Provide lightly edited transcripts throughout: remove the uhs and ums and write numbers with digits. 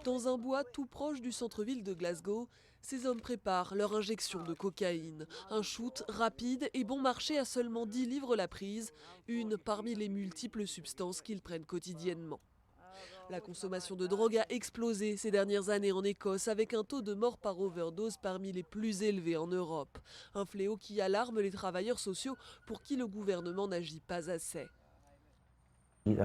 Dans un bois tout proche du centre-ville de Glasgow, ces hommes préparent leur injection de cocaïne. Un shoot rapide et bon marché à seulement 10 livres la prise, une parmi les multiples substances qu'ils prennent quotidiennement. La consommation de drogue a explosé ces dernières années en Écosse avec un taux de mort par overdose parmi les plus élevés en Europe. Un fléau qui alarme les travailleurs sociaux pour qui le gouvernement n'agit pas assez. Il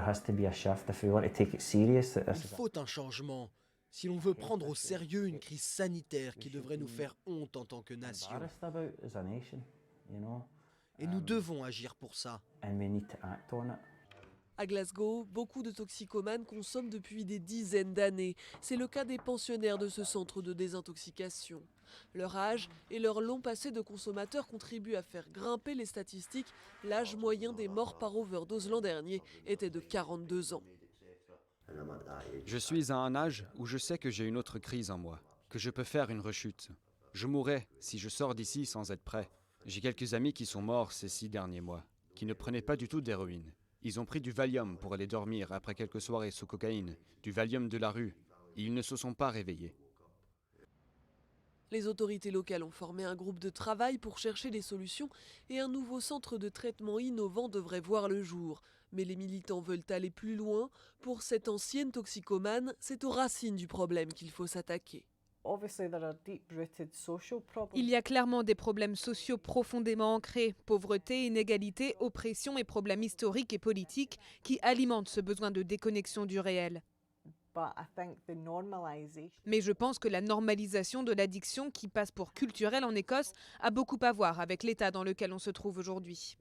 faut un changement si l'on veut prendre au sérieux une crise sanitaire qui devrait nous faire honte en tant que nation. Et nous devons agir pour ça. À Glasgow, beaucoup de toxicomanes consomment depuis des dizaines d'années. C'est le cas des pensionnaires de ce centre de désintoxication. Leur âge et leur long passé de consommateurs contribuent à faire grimper les statistiques. L'âge moyen des morts par overdose l'an dernier était de 42 ans. Je suis à un âge où je sais que j'ai une autre crise en moi, que je peux faire une rechute. Je mourrai si je sors d'ici sans être prêt. J'ai quelques amis qui sont morts ces 6 derniers mois, qui ne prenaient pas du tout d'héroïne. Ils ont pris du Valium pour aller dormir après quelques soirées sous cocaïne, du Valium de la rue, et ils ne se sont pas réveillés. Les autorités locales ont formé un groupe de travail pour chercher des solutions et un nouveau centre de traitement innovant devrait voir le jour. Mais les militants veulent aller plus loin. Pour cette ancienne toxicomane, c'est aux racines du problème qu'il faut s'attaquer. Il y a clairement des problèmes sociaux profondément ancrés, pauvreté, inégalité, oppression et problèmes historiques et politiques qui alimentent ce besoin de déconnexion du réel. Mais je pense que la normalisation de l'addiction qui passe pour culturelle en Écosse a beaucoup à voir avec l'état dans lequel on se trouve aujourd'hui.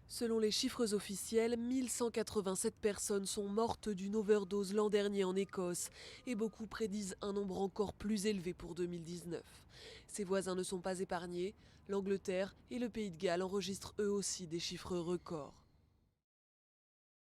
Selon les chiffres officiels, 1187 personnes sont mortes d'une overdose l'an dernier en Écosse et beaucoup prédisent un nombre encore plus élevé pour 2019. Ses voisins ne sont pas épargnés. L'Angleterre et le Pays de Galles enregistrent eux aussi des chiffres records.